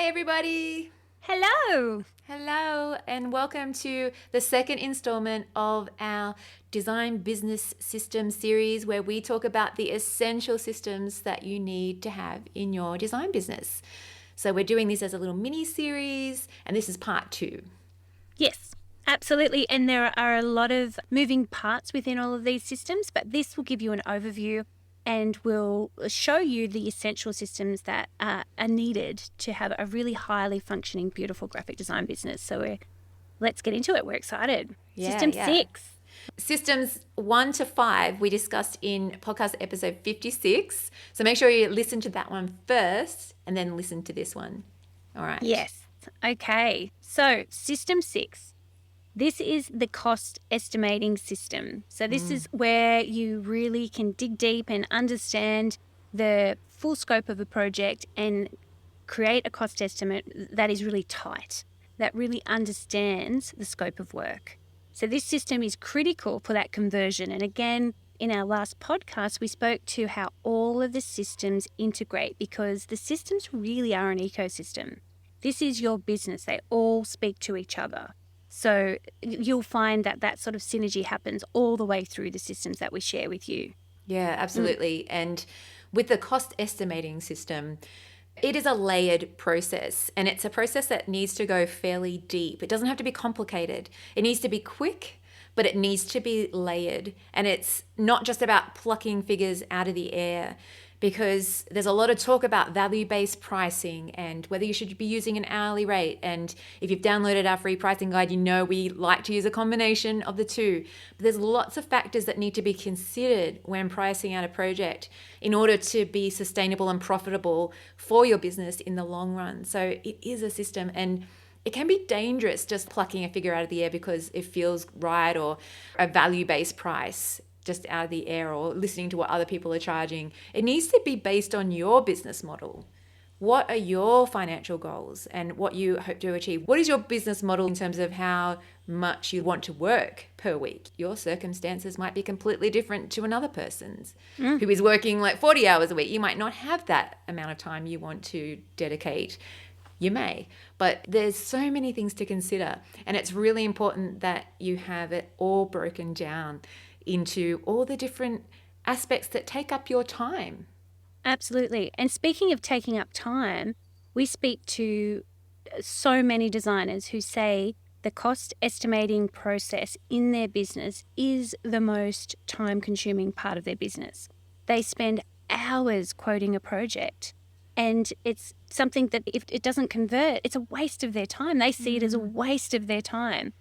Hey everybody! Hello. Hello and welcome to the second installment of our Design Business System series where we talk about the essential systems that you need to have in your design business. So we're doing this as a little mini series and this is part 2. Yes, absolutely. And there are a lot of moving parts within all of these systems, but this will give you an overview and will show you the essential systems that are needed to have a really highly functioning, beautiful graphic design business. So let's get into it. We're excited. System Yeah. 6. Systems 1 to 5 we discussed in podcast episode 56. So make sure you listen to that one first and then listen to this one. All right. Yes. Okay. So system 6. This is the cost estimating system. So this is where you really can dig deep and understand the full scope of a project and create a cost estimate that is really tight, that really understands the scope of work. So this system is critical for that conversion. And again, in our last podcast, we spoke to how all of the systems integrate because the systems really are an ecosystem. This is your business. They all speak to each other. So you'll find that that sort of synergy happens all the way through the systems that we share with you. Yeah, absolutely. And with the cost estimating system, it is a layered process and it's a process that needs to go fairly deep. It doesn't have to be complicated. It needs to be quick, but it needs to be layered. And it's not just about plucking figures out of the air because there's a lot of talk about value-based pricing and whether you should be using an hourly rate. And if you've downloaded our free pricing guide, you know we like to use a combination of the two. But there's lots of factors that need to be considered when pricing out a project in order to be sustainable and profitable for your business in the long run. So it is a system and it can be dangerous just plucking a figure out of the air because it feels right or a value-based price just out of the air or listening to what other people are charging. It needs to be based on your business model. What are your financial goals and what you hope to achieve? What is your business model in terms of how much you want to work per week? Your circumstances might be completely different to another person's who is working like 40 hours a week. You might not have that amount of time you want to dedicate. You may, but there's so many things to consider. And it's really important that you have it all broken down into all the different aspects that take up your time. Absolutely. And speaking of taking up time, we speak to so many designers who say the cost estimating process in their business is the most time consuming part of their business. They spend hours quoting a project. And it's something that if it doesn't convert, it's a waste of their time. They see it as a waste of their time.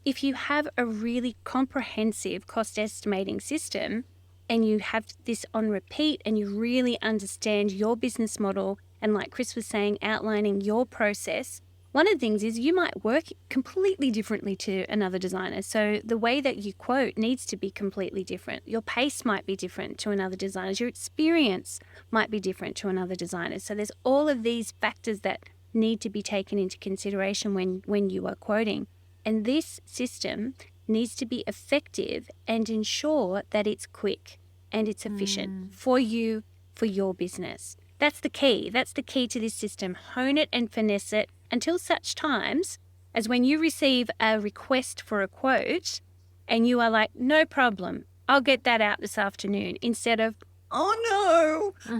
If you have a really comprehensive cost estimating system and you have this on repeat and you really understand your business model and like Chris was saying, outlining your process, one of the things is you might work completely differently to another designer. So the way that you quote needs to be completely different. Your pace might be different to another designer's. Your experience might be different to another designer's. So there's all of these factors that need to be taken into consideration when you are quoting. And this system needs to be effective and ensure that it's quick and it's efficient for you, for your business. That's the key. That's the key to this system. Hone it and finesse it until such times as when you receive a request for a quote and you are like, no problem, I'll get that out this afternoon, instead of, oh no,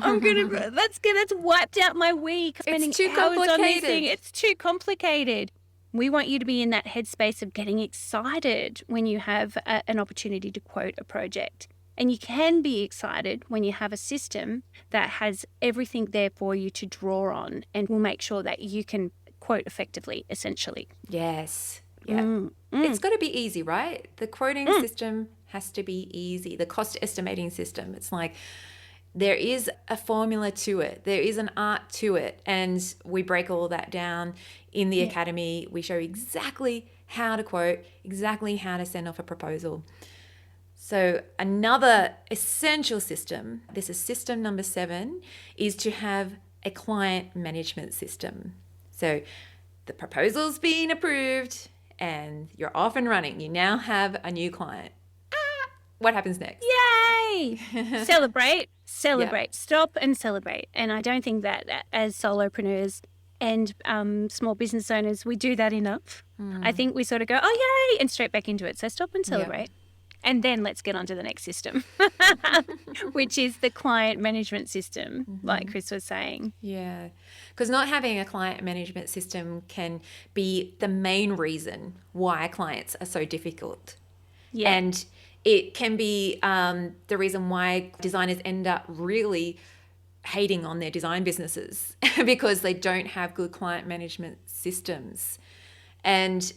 that's wiped out my week. Spending It's too hours on this thing. complicated. It's too complicated. We want you to be in that headspace of getting excited when you have an opportunity to quote a project. And you can be excited when you have a system that has everything there for you to draw on and will make sure that you can quote effectively, essentially. Yes. Yeah. It's got to be easy, right? The quoting system has to be easy. The cost estimating system, it's like there is a formula to it. There is an art to it. And we break all that down in the academy. We show exactly how to quote, exactly how to send off a proposal. So another essential system, this is system number 7, is to have a client management system. So the proposal's been approved and you're off and running. You now have a new client. What happens next? Yay! Celebrate. Yeah. Stop and celebrate. And I don't think that as solopreneurs, And small business owners, we do that enough. I think we sort of go, oh, yay, and straight back into it. So stop and celebrate. And then let's get on to the next system, which is the client management system, like Chris was saying. Yeah, because not having a client management system can be the main reason why clients are so difficult. Yeah. And it can be the reason why designers end up really hating on their design businesses because they don't have good client management systems. And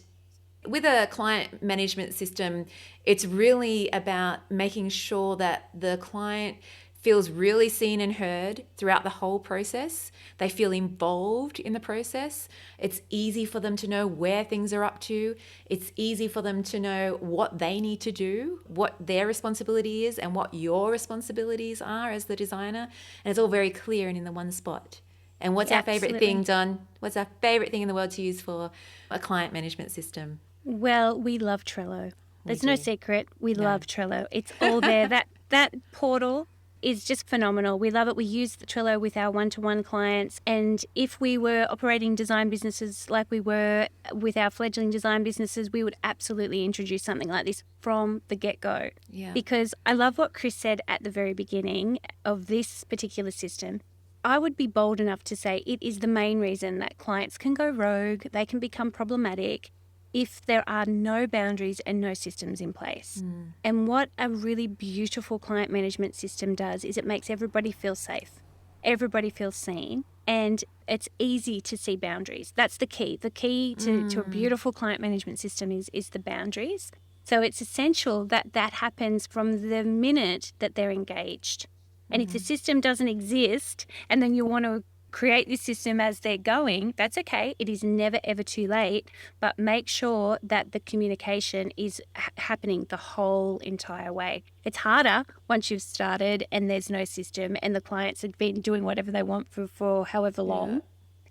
with a client management system, it's really about making sure that the client feels really seen and heard throughout the whole process. They feel involved in the process. It's easy for them to know where things are up to. It's easy for them to know what they need to do, what their responsibility is, and what your responsibilities are as the designer. And it's all very clear and in the one spot. And what's our favorite thing, Don? What's our favorite thing in the world to use for a client management system? Well, we love Trello. There's no secret. We love Trello. It's all there. That portal is just phenomenal. We love it. We use the Trello with our one-to-one clients. And if we were operating design businesses like we were with our fledgling design businesses, we would absolutely introduce something like this from the get-go. Yeah. Because I love what Chris said at the very beginning of this particular system. I would be bold enough to say it is the main reason that clients can go rogue, they can become problematic, if there are no boundaries and no systems in place. And what a really beautiful client management system does is it makes everybody feel safe. Everybody feels seen, and it's easy to see boundaries. That's the key. The key to a beautiful client management system is the boundaries. So it's essential that that happens from the minute that they're engaged. And if the system doesn't exist and then you want to create this system as they're going, that's okay. It is never, ever too late. But make sure that the communication is happening the whole entire way. It's harder once you've started and there's no system and the clients have been doing whatever they want for however long.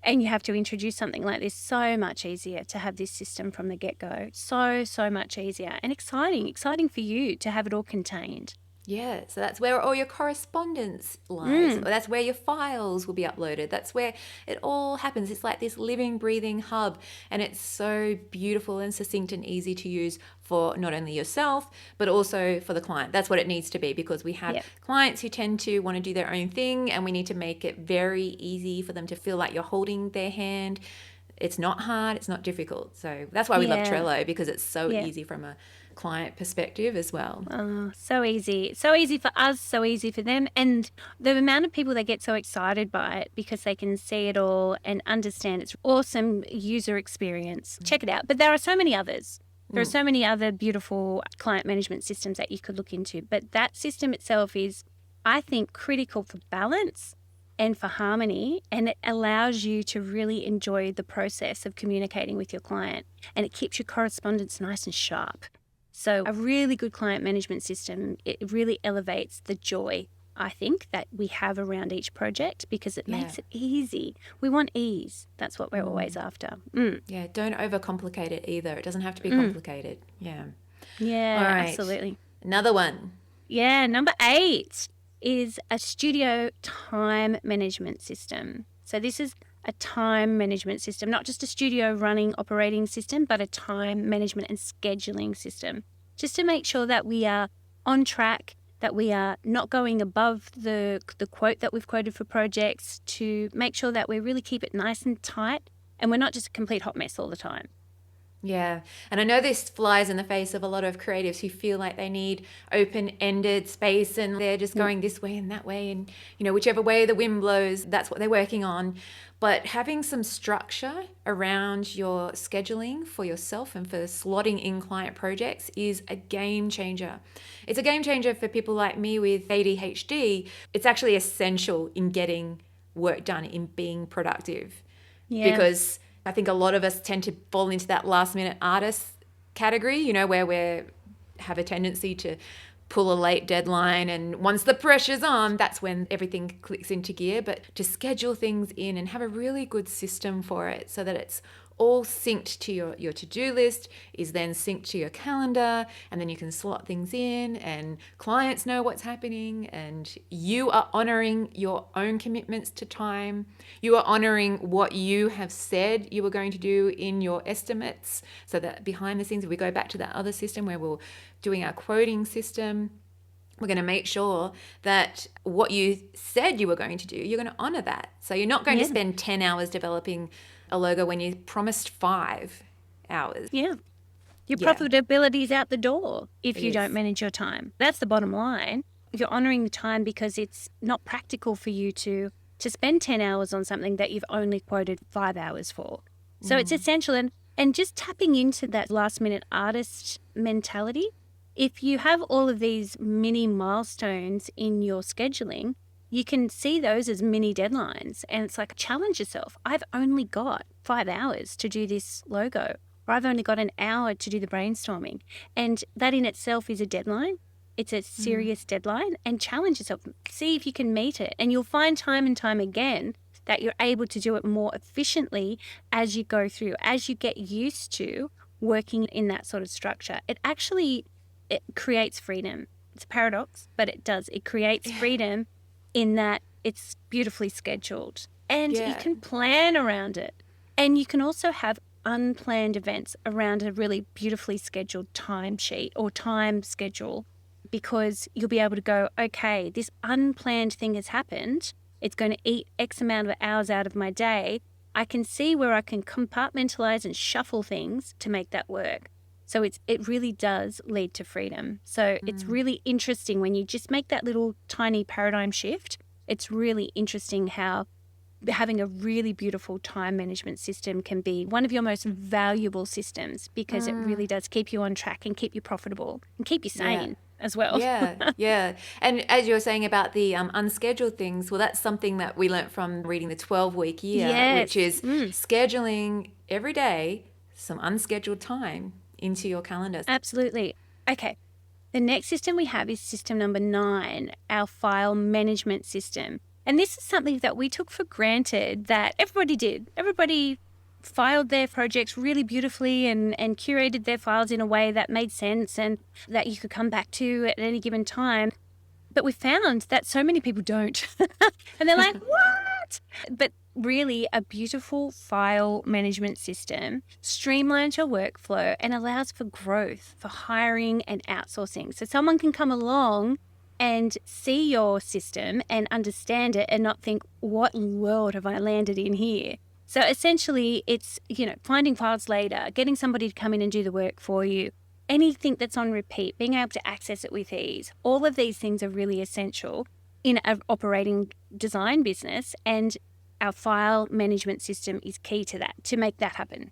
And you have to introduce something like this. So much easier to have this system from the get-go. So much easier and exciting for you to have it all contained. Yeah, so that's where all your correspondence lies. Or that's where your files will be uploaded. That's where it all happens. It's like this living, breathing hub. And it's so beautiful and succinct and easy to use for not only yourself, but also for the client. That's what it needs to be, because we have clients who tend to want to do their own thing, and we need to make it very easy for them to feel like you're holding their hand. It's not hard. It's not difficult. So that's why we love Trello, because it's so easy from a client perspective as well. Oh, so easy. So easy for us, so easy for them. And the amount of people that get so excited by it because they can see it all and understand its awesome user experience. Check it out. But there are so many others. There are so many other beautiful client management systems that you could look into. But that system itself is, I think, critical for balance and for harmony, and it allows you to really enjoy the process of communicating with your client, and it keeps your correspondence nice and sharp. So a really good client management system, it really elevates the joy, I think, that we have around each project, because it makes it easy. We want ease. That's what we're always after. Yeah, don't overcomplicate it either. It doesn't have to be complicated. Yeah. Yeah, All right. absolutely. Another one. Yeah, number 8 is a studio time management system. So this is a time management system, not just a studio running operating system, but a time management and scheduling system, just to make sure that we are on track, that we are not going above the quote that we've quoted for projects, to make sure that we really keep it nice and tight and we're not just a complete hot mess all the time. Yeah. And I know this flies in the face of a lot of creatives who feel like they need open-ended space and they're just going this way and that way, and, you know, whichever way the wind blows, that's what they're working on. But having some structure around your scheduling for yourself and for slotting in client projects is a game changer. It's a game changer for people like me with ADHD. It's actually essential in getting work done, in being productive. Yeah. Because I think a lot of us tend to fall into that last minute artist category, you know, where we have a tendency to pull a late deadline, and once the pressure's on, that's when everything clicks into gear. But to schedule things in and have a really good system for it so that it's all synced to your to-do list, is then synced to your calendar, and then you can slot things in and clients know what's happening, and you are honoring your own commitments to time. You are honoring what you have said you were going to do in your estimates, so that behind the scenes, if we go back to that other system where we're doing our quoting system, we're going to make sure that what you said you were going to do, you're going to honor that. So you're not going to spend 10 hours developing a logo when you promised 5 hours. Yeah. Your profitability is out the door if you don't is. manage your time. That's the bottom line. You're honoring the time because it's not practical for you to spend 10 hours on something that you've only quoted 5 hours for. So it's essential. And just tapping into that last minute artist mentality, if you have all of these mini milestones in your scheduling, you can see those as mini deadlines. And it's like, challenge yourself. I've only got 5 hours to do this logo, or I've only got an hour to do the brainstorming. And that in itself is a deadline. It's a serious deadline, and challenge yourself. See if you can meet it. And you'll find time and time again that you're able to do it more efficiently as you go through, as you get used to working in that sort of structure. It creates freedom. It's a paradox, but it does. It creates freedom in that it's beautifully scheduled, and you can plan around it. And you can also have unplanned events around a really beautifully scheduled timesheet or time schedule, because you'll be able to go, okay, this unplanned thing has happened. It's going to eat X amount of hours out of my day. I can see where I can compartmentalize and shuffle things to make that work. So it really does lead to freedom. So it's really interesting when you just make that little tiny paradigm shift. It's really interesting how having a really beautiful time management system can be one of your most valuable systems, because it really does keep you on track and keep you profitable and keep you sane as well. Yeah. And as you were saying about the unscheduled things, well, that's something that we learnt from reading the 12-week year, which is scheduling every day some unscheduled time into your calendar. Absolutely. Okay. The next system we have is system number 9, our file management system. And this is something that we took for granted that everybody did. Everybody filed their projects really beautifully and curated their files in a way that made sense and that you could come back to at any given time. But we found that so many people don't. And they're like, what? But really, a beautiful file management system streamlines your workflow and allows for growth, for hiring and outsourcing. So someone can come along and see your system and understand it and not think, what world have I landed in here? So essentially, it's, finding files later, getting somebody to come in and do the work for you, anything that's on repeat, being able to access it with ease. All of these things are really essential in an operating design business, and our file management system is key to that, to make that happen.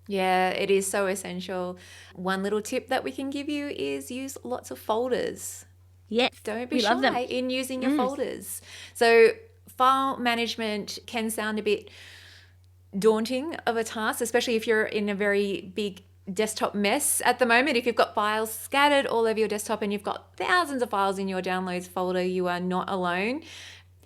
Yeah, it is so essential. One little tip that we can give you is use lots of folders. Yes, Don't be we love them. shy in using your folders. So file management can sound a bit daunting of a task, especially if you're in a very big desktop mess at the moment. If you've got files scattered all over your desktop and you've got thousands of files in your downloads folder, you are not alone.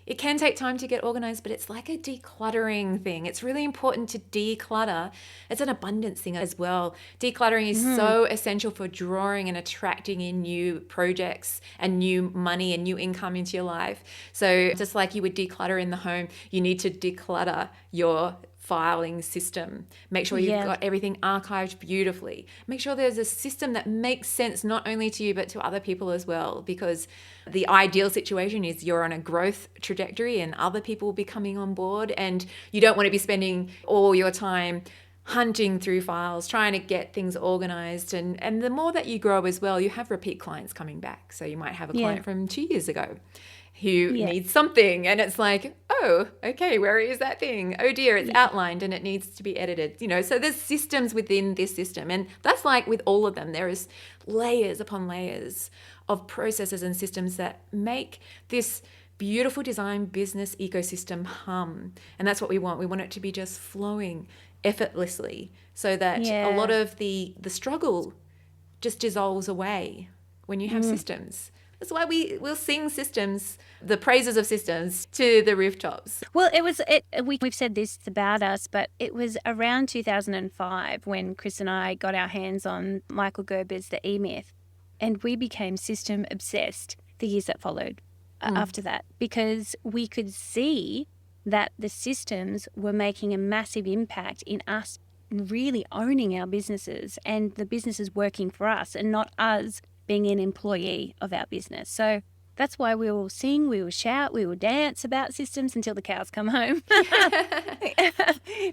It can take time to get organized, but it's like a decluttering thing. It's really important to declutter. It's an abundance thing as well. Decluttering is so essential for drawing and attracting in new projects and new money and new income into your life. So just like you would declutter in the home, you need to declutter your filing system. Make sure you've got everything archived beautifully. Make sure there's a system that makes sense not only to you but to other people as well, because the ideal situation is you're on a growth trajectory and other people will be coming on board, and you don't want to be spending all your time hunting through files, trying to get things organized. And the more that you grow as well, you have repeat clients coming back. So you might have a client from 2 years ago who needs something, and it's like, oh, okay, where is that thing? Oh dear, it's outlined and it needs to be edited. So there's systems within this system, and that's like with all of them. There is layers upon layers of processes and systems that make this beautiful design business ecosystem hum. And that's what we want. We want it to be just flowing effortlessly, so that a lot of the struggle just dissolves away when you have systems. That's why we'll sing systems, the praises of systems to the rooftops. Well, we've said this about us, but it was around 2005 when Chris and I got our hands on Michael Gerber's The E-Myth, and we became system obsessed the years that followed after that, because we could see that the systems were making a massive impact in us really owning our businesses and the businesses working for us and not us being an employee of our business. So that's why we will sing, we will shout, we will dance about systems until the cows come home.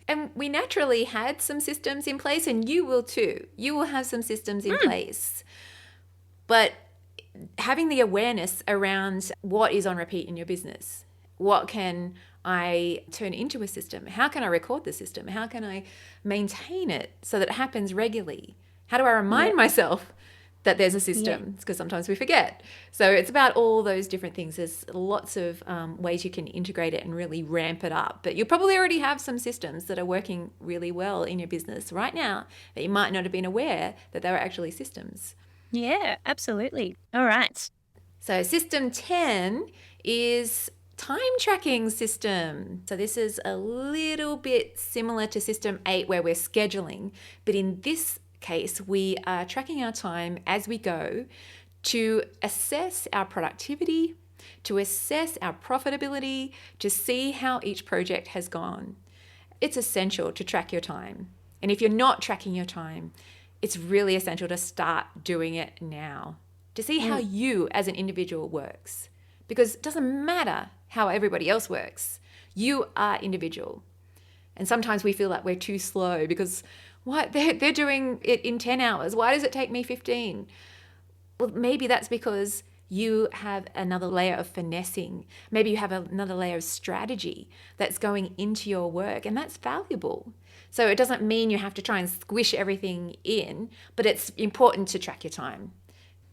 And we naturally had some systems in place, and you will too. You will have some systems in place. But having the awareness around what is on repeat in your business, what can I turn into a system? How can I record the system? How can I maintain it so that it happens regularly? How do I remind myself that there's a system? Because sometimes we forget. So it's about all those different things. There's lots of ways you can integrate it and really ramp it up. But you probably already have some systems that are working really well in your business right now that you might not have been aware that they were actually systems. Yeah, absolutely. All right. So system 10 is time tracking system. So this is a little bit similar to system 8 where we're scheduling, but in this case, we are tracking our time as we go to assess our productivity, to assess our profitability, to see how each project has gone. It's essential to track your time. And if you're not tracking your time, it's really essential to start doing it now, to see how you as an individual works. Because it doesn't matter how everybody else works. You are individual. And sometimes we feel like we're too slow because what they're doing it in 10 hours. Why does it take me 15? Well, maybe that's because you have another layer of finessing. Maybe you have another layer of strategy that's going into your work, and that's valuable. So it doesn't mean you have to try and squish everything in, but it's important to track your time.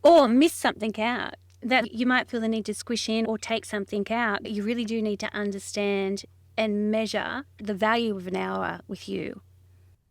Or miss something out that you might feel the need to squish in or take something out. You really do need to understand and measure the value of an hour with you.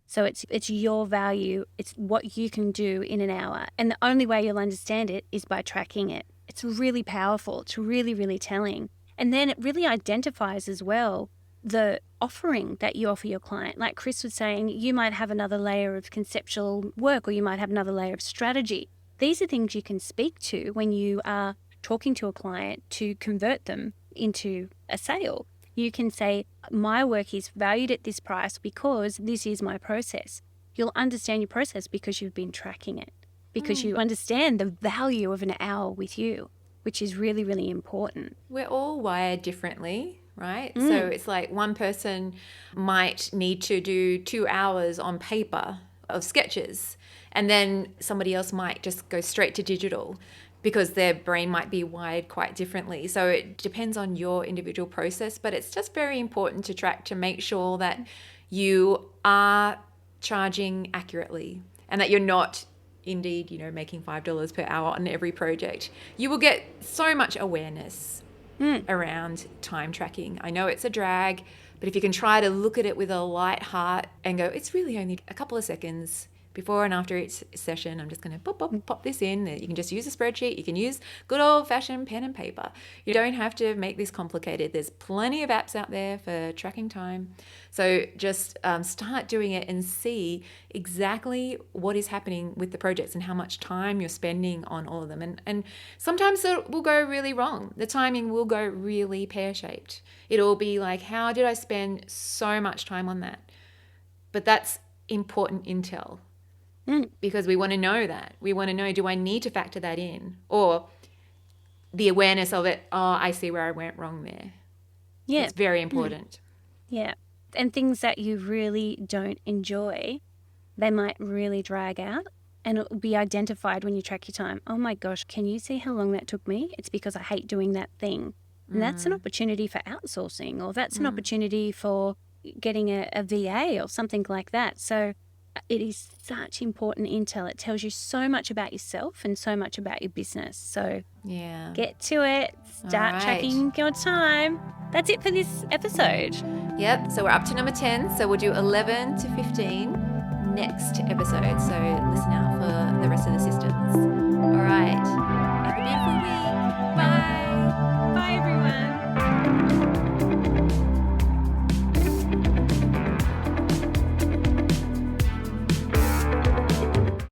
So it's your value. It's what you can do in an hour. And the only way you'll understand it is by tracking it. It's really powerful. It's really, really telling. And then it really identifies as well the offering that you offer your client. Like Chris was saying, you might have another layer of conceptual work, or you might have another layer of strategy. These are things you can speak to when you are talking to a client to convert them into a sale. You can say, my work is valued at this price because this is my process. You'll understand your process because you've been tracking it, because you understand the value of an hour with you, which is really, really important. We're all wired differently, right? So it's like one person might need to do 2 hours on paper of sketches, and then somebody else might just go straight to digital because their brain might be wired quite differently. So it depends on your individual process, but it's just very important to track to make sure that you are charging accurately and that you're not indeed, making $5 per hour on every project. You will get so much awareness around time tracking. I know it's a drag, but if you can try to look at it with a light heart and go, it's really only a couple of seconds before and after each session, I'm just going to pop this in. You can just use a spreadsheet. You can use good old-fashioned pen and paper. You don't have to make this complicated. There's plenty of apps out there for tracking time. So just start doing it and see exactly what is happening with the projects and how much time you're spending on all of them. And sometimes it will go really wrong. The timing will go really pear-shaped. It'll be like, how did I spend so much time on that? But that's important intel. Because we want to know that. We want to know, do I need to factor that in? Or the awareness of it, I see where I went wrong there. Yeah. It's very important. Yeah. And things that you really don't enjoy, they might really drag out, and it will be identified when you track your time. Oh my gosh, can you see how long that took me? It's because I hate doing that thing. And that's an opportunity for outsourcing, or that's an opportunity for getting a VA or something like that. So it is such important intel. It tells you so much about yourself and so much about your business. So get to it. Start tracking your time. That's it for this episode. Yep. So we're up to number 10. So we'll do 11 to 15 next episode. So listen out for the rest of the systems. All right.